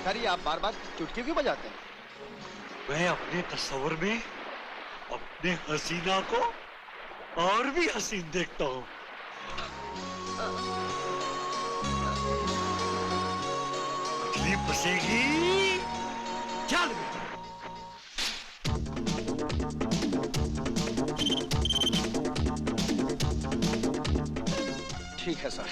अरे आप बार बार चुटकी क्यों बजाते हैं? मैं अपने तस्वीर में अपने हसीना को और भी हसीन देखता हूँ। मछली फंसेगी। चल ठीक है सर।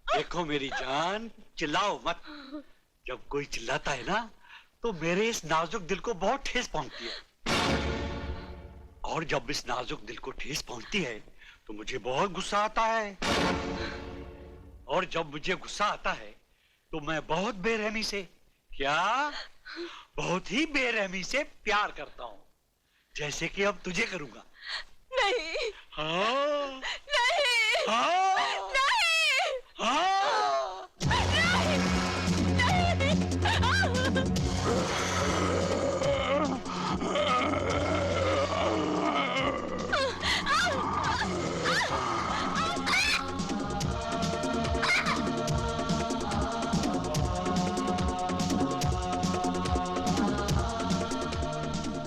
देखो मेरी जान, चिल्लाओ मत। जब कोई चिल्लाता है ना तो मेरे इस नाजुक दिल को बहुत ठेस पहुंचती है, और जब इस नाजुक दिल को ठेस पहुंचती है तो मुझे बहुत गुस्सा आता है, और जब मुझे गुस्सा आता है तो मैं बहुत बेरहमी से, क्या बहुत ही बेरहमी से प्यार करता हूँ, जैसे कि अब तुझे करूंगा। नहीं। हाँ नहीं। हाँ नहीं। हाँ नहीं।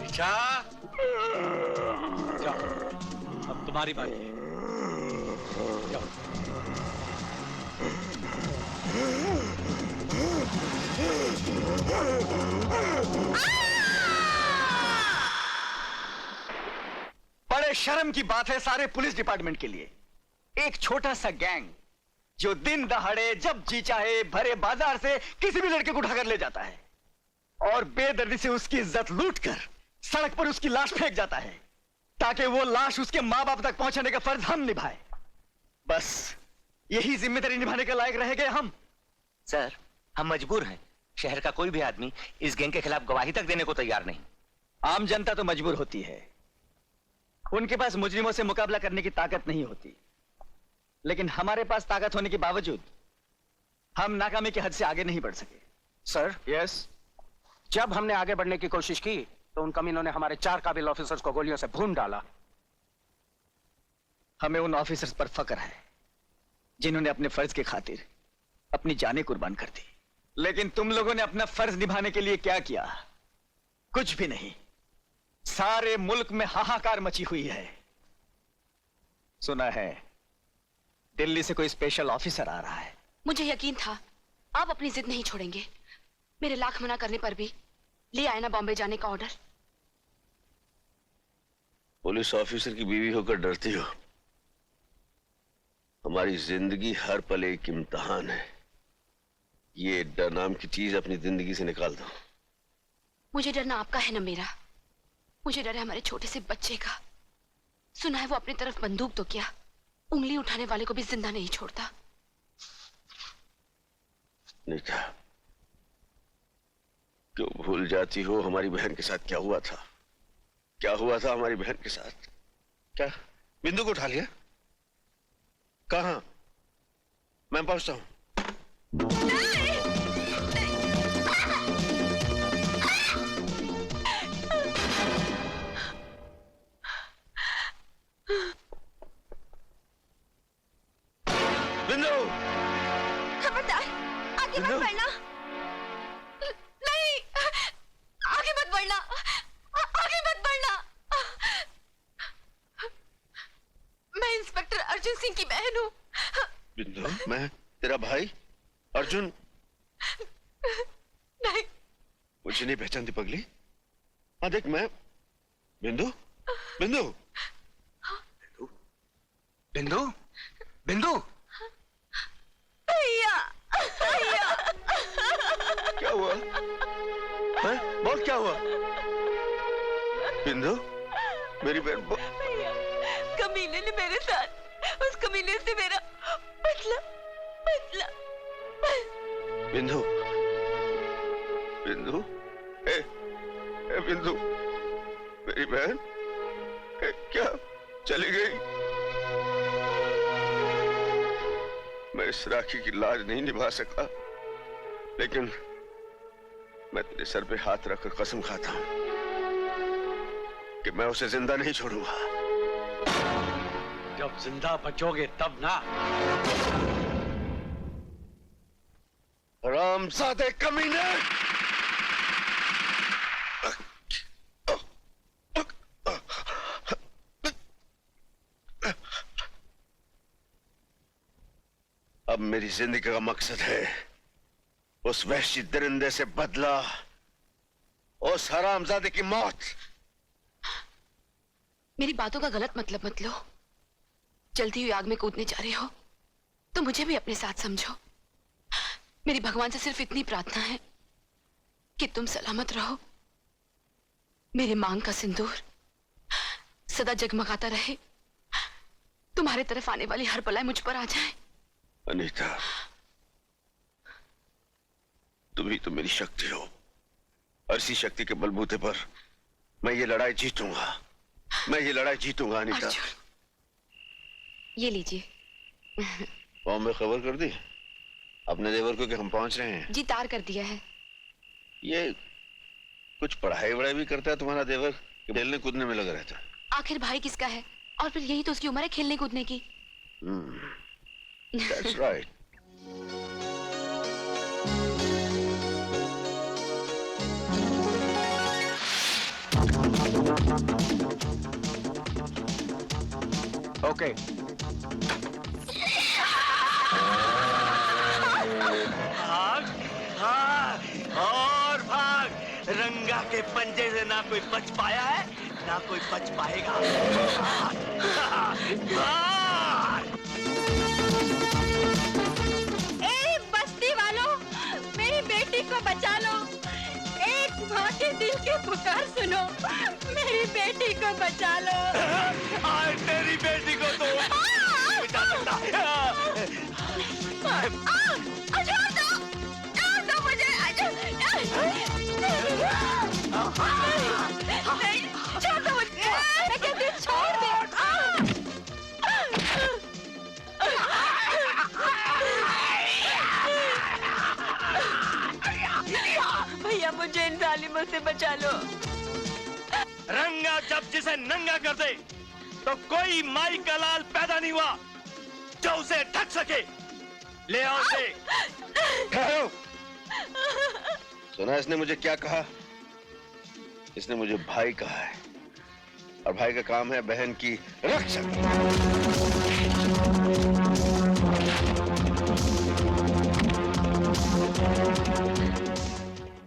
निशा, जाओ, अब तुम्हारी बारी है। जाओ। बड़े शर्म की बात है सारे पुलिस डिपार्टमेंट के लिए। एक छोटा सा गैंग जो दिन दहाड़े जब जी चाहे भरे बाजार से किसी भी लड़के को उठाकर ले जाता है और बेदर्दी से उसकी इज्जत लूटकर सड़क पर उसकी लाश फेंक जाता है ताकि वो लाश उसके मां बाप तक पहुंचाने का फर्ज हम निभाए। बस यही जिम्मेदारी निभाने के लायक रह गए हम। सर, हम मजबूर हैं। शहर का कोई भी आदमी इस गैंग के खिलाफ गवाही तक देने को तैयार नहीं। आम जनता तो मजबूर होती है, उनके पास मुजरिमों से मुकाबला करने की ताकत नहीं होती, लेकिन हमारे पास ताकत होने के बावजूद हम नाकामी की हद से आगे नहीं बढ़ सके। Sir, yes. जब हमने आगे बढ़ने की कोशिश की तो उन कमीनों ने हमारे 4 काबिल ऑफिसर्स को गोलियों से भून डाला। हमें उन ऑफिसर्स पर फक्र है जिन्होंने अपने फर्ज की खातिर अपनी जानें कुर्बान कर दी, लेकिन तुम लोगों ने अपना फर्ज निभाने के लिए क्या किया? कुछ भी नहीं। सारे मुल्क में हाहाकार मची हुई है। सुना है दिल्ली से कोई स्पेशल ऑफिसर आ रहा है। मुझे यकीन था आप अपनी जिद नहीं छोड़ेंगे। मेरे लाख मना करने पर भी ले आए ना बॉम्बे जाने का ऑर्डर। पुलिस ऑफिसर की बीवी होकर डरती हो? हमारी जिंदगी हर पल एक इम्तिहान है। ये डर नाम की चीज अपनी जिंदगी से निकाल दो। मुझे डरना आपका है ना मेरा। मुझे डर है हमारे छोटे से बच्चे का। सुना है वो अपनी तरफ बंदूक तो क्या, उंगली उठाने वाले को भी जिंदा नहीं छोड़ता। निशा, क्यों भूल जाती हो हमारी बहन के साथ क्या हुआ था? क्या हुआ था हमारी बहन के साथ? क्या बिंदु को उठा लिया? कहां? मैं पहुंचता हूं। बिंदु, खबरदार, आगे मत बढ़ना। नहीं, आगे मत बढ़ना, आगे मत बढ़ना। मैं इंस्पेक्टर अर्जुन सिंह की बहन हूँ। बिंदु, मैं तेरा भाई अर्जुन। नहीं, मुझे नहीं पहचानती पगली? हाँ देख, मैं बिंदु। बिंदु, बिंदु, बिंदु, भैया, भैया। क्या हुआ? हैं? बोल, क्या हुआ? बिंदु, मेरी बहन। भैया, कमीने ने मेरे साथ, उस कमीने से मेरा बदला, बदला। बिंदु, बिंदु, ए बिंदु, मेरी बहन क्या चली गई? मैं इस राखी की लाज नहीं निभा सका, लेकिन मैं तेरे सर पे हाथ रखकर कसम खाता हूं कि मैं उसे जिंदा नहीं छोड़ूंगा। जब जिंदा बचोगे तब ना। हरामजादे कमीने! अब मेरी जिंदगी का मकसद है उस वहशी दरिंदे से बदला, उस हरामजादे की मौत। मेरी बातों का गलत मतलब मत लो। जल्दी हुई आग में कूदने जा रहे हो तो मुझे भी अपने साथ समझो। मेरी भगवान से सिर्फ इतनी प्रार्थना है कि तुम सलामत रहो। मेरे मांग का सिंदूर सदा जगमगाता रहे। तुम्हारे तरफ आने वाली हर बलाई मुझ पर आ जाए। अनीता, तुम ही तो मेरी शक्ति हो, और इसी शक्ति के बलबूते पर मैं ये लड़ाई जीतूंगा। मैं ये लड़ाई जीतूंगा अनीता। अर्जुन, ये लीजिए। बॉम्बे खबर कर दी अपने देवर को कि हम पहुंच रहे हैं? जी, तार कर दिया है। ये कुछ पढ़ाई वढ़ाई भी करता है तुम्हारा देवर, कि खेलने कूदने में लगा रहता है? आखिर भाई किसका है, और फिर यही तो उसकी उम्र है खेलने कूदने की। That's right. ओके। भाग, भाग और भाग। रंगा के पंजे से ना कोई बच पाया है, ना कोई बच पाएगा। भाग। ए बस्ती वालों, मेरी बेटी को बचा लो। एक माँ के दिल की पुकार सुनो, मेरी बेटी को बचा लो। आज तेरी बेटी को तो बचा सकता। छोड़ दो मुझे। नहीं, छोड़ दो मुझे। मैं कहती हूँ छोड़ दे। भैया, मुझे इन जालिमों से बचा लो। रंगा जब जिसे नंगा कर दे तो कोई माई का लाल पैदा नहीं हुआ जो उसे ढक सके। ले आओ उसे। ठहरो। सुना इसने मुझे क्या कहा? इसने मुझे भाई कहा है, और भाई का काम है बहन की रक्षा।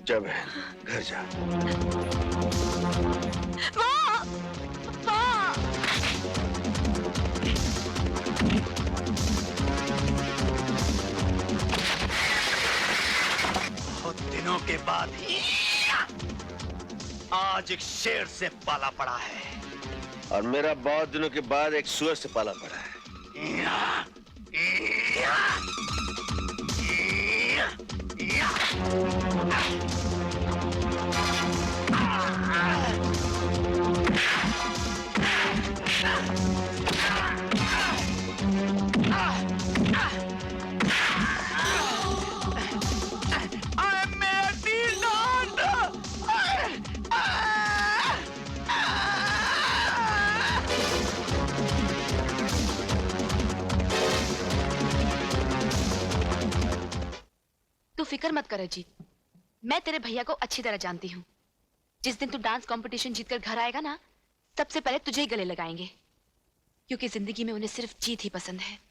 जा बहन, घर जा। माँ, माँ। बहुत दिनों के बाद आज एक शेर से पाला पड़ा है, और मेरा बहुत दिनों के बाद एक सुअर से पाला पड़ा है। फिक्र मत कर अजीत, मैं तेरे भैया को अच्छी तरह जानती हूँ। जिस दिन तू डांस कंपटीशन जीतकर घर आएगा ना, सबसे पहले तुझे ही गले लगाएंगे, क्योंकि जिंदगी में उन्हें सिर्फ जीत ही पसंद है।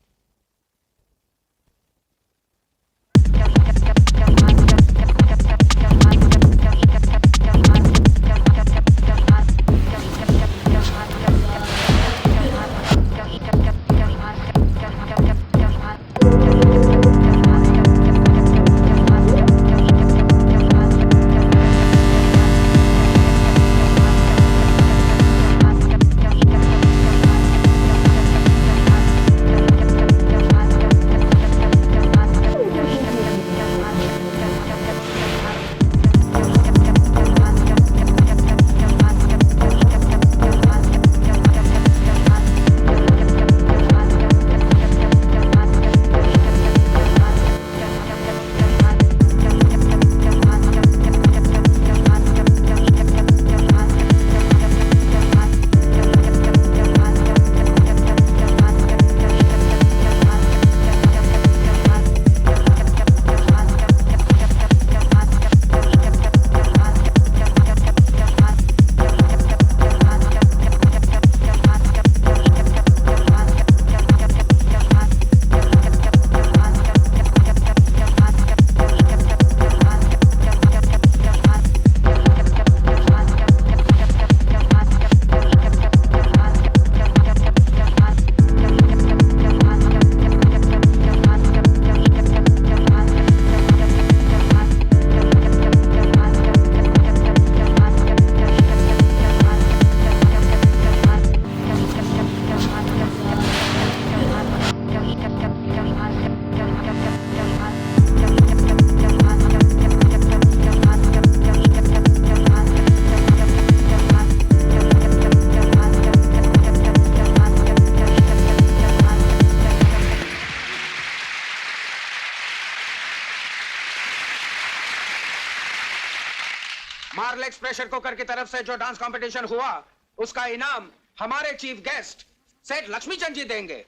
मार्लेक्स प्रेशर कुकर की तरफ से जो डांस कंपटीशन हुआ, उसका इनाम हमारे चीफ गेस्ट सेठ लक्ष्मीचंद जी देंगे।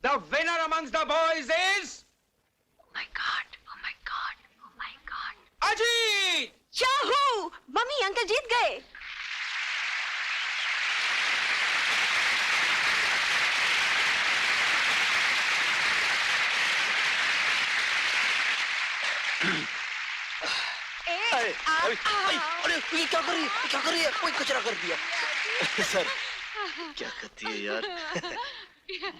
The winner amongst the boys is Oh my God, oh my God, oh my God. Ajit. Yahoo! Mummy uncle जीत गए। अरे ये क्या कर रही है, क्या कर रही है? कोई कचरा कर दिया। सर क्या करती है यार।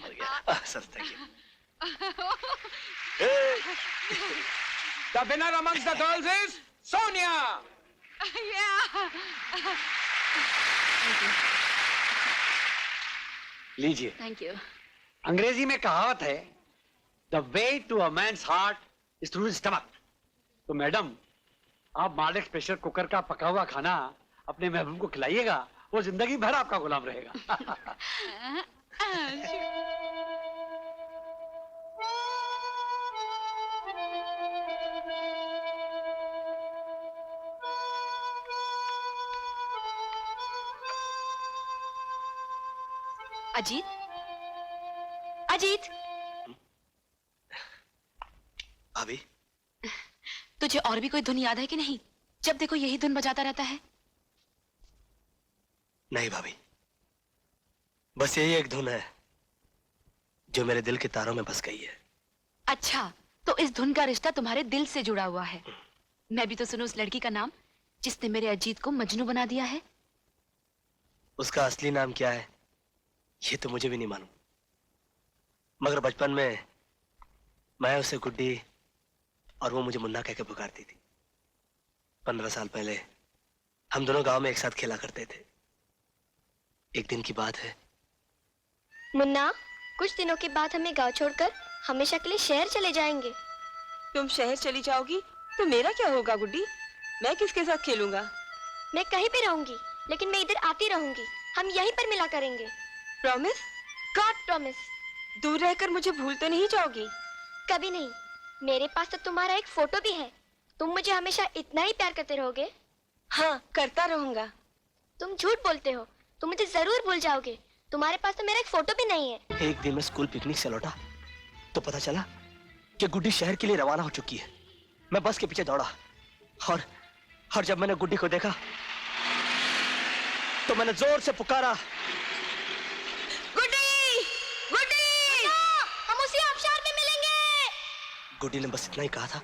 मर गया sir, thank you. The winner amongst the girls is Sonia. लीजिए। Thank you. अंग्रेजी में कहावत है, the way to a man's heart is through his stomach. तो मैडम, आप मार्लेक्स प्रेशर कुकर का पका हुआ खाना अपने महबूब को खिलाइएगा, वो जिंदगी भर आपका गुलाम रहेगा। अजीत, अजीत, अभी तुझे और भी कोई धुन याद है कि नहीं? जब देखो यही धुन बजाता रहता है। नहीं भाभी, बस यही एक धुन है जो मेरे दिल के तारों में बस गई है। अच्छा, तो इस धुन का रिश्ता तुम्हारे दिल से जुड़ा हुआ है। मैं भी तो सुनूं उस लड़की का नाम जिसने मेरे अजीत को मजनू बना दिया है। उसका असली नाम क्या है ये तो मुझे भी नहीं मालूम, मगर बचपन में मैं उसे गुड्डी और वो मुझे मुन्ना कह के पुकारती थी। 15 साल पहले हम दोनों गांव में एक साथ खेला करते थे। एक दिन की बात है। मुन्ना, कुछ दिनों के बाद हमें गांव छोड़कर हमेशा के लिए शहर चले जाएंगे। तुम शहर चली जाओगी तो मेरा क्या होगा गुड्डी? मैं किसके साथ खेलूंगा? मैं कहीं भी रहूंगी, लेकिन मैं इधर आती रहूंगी। हम यहीं पर मिला करेंगे। प्रॉमिस? God promise. दूर रहकर मुझे भूल तो नहीं जाओगी? कभी नहीं। मेरे पास तो तुम्हारा एक फोटो भी है। तुम मुझे हमेशा इतना ही प्यार करते रहोगे? हाँ, करता रहूंगा। तुम झूठ बोलते हो। तुम मुझे जरूर भूल जाओगे। तुम्हारे पास तो मेरा एक फोटो भी नहीं है। एक दिन मैं स्कूल पिकनिक से लौटा तो पता चला कि गुड्डी शहर के लिए रवाना हो चुकी है। मैं बस के पीछे दौड़ा और जब मैंने गुड्डी को देखा तो मैंने जोर से पुकारा, गुड्डी, गुड्डी! हम उसी आबशार में मिलेंगे। गुड्डी ने बस इतना ही कहा था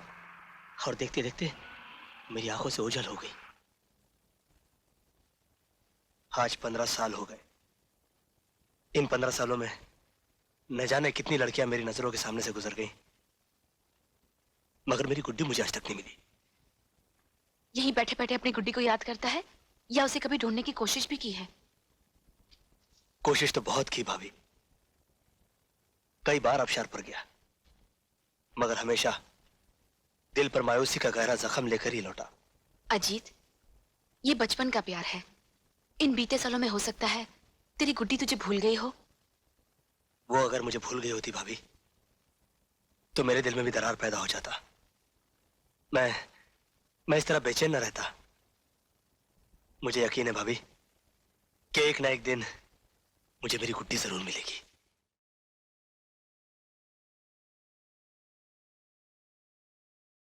और देखते देखते मेरी आंखों से ओझल हो गई। आज 15 साल हो गए। इन 15 सालों में न जाने कितनी लड़कियां मेरी नजरों के सामने से गुजर गईं, मगर मेरी गुड्डी मुझे आज तक नहीं मिली। यहीं बैठे बैठे अपनी गुड्डी को याद करता है या उसे कभी ढूंढने की कोशिश भी की है? कोशिश तो बहुत की भाभी, कई बार आबशार पर गया, मगर हमेशा दिल पर मायूसी का गहरा जख्म लेकर ही लौटा। अजीत, ये बचपन का प्यार है। इन बीते सालों में हो सकता है तेरी गुड्डी तुझे भूल गई हो। वो अगर मुझे भूल गई होती भाभी तो मेरे दिल में भी दरार पैदा हो जाता। मैं इस तरह बेचैन न रहता। मुझे यकीन है भाभी कि एक ना एक दिन मुझे मेरी गुड्डी जरूर मिलेगी।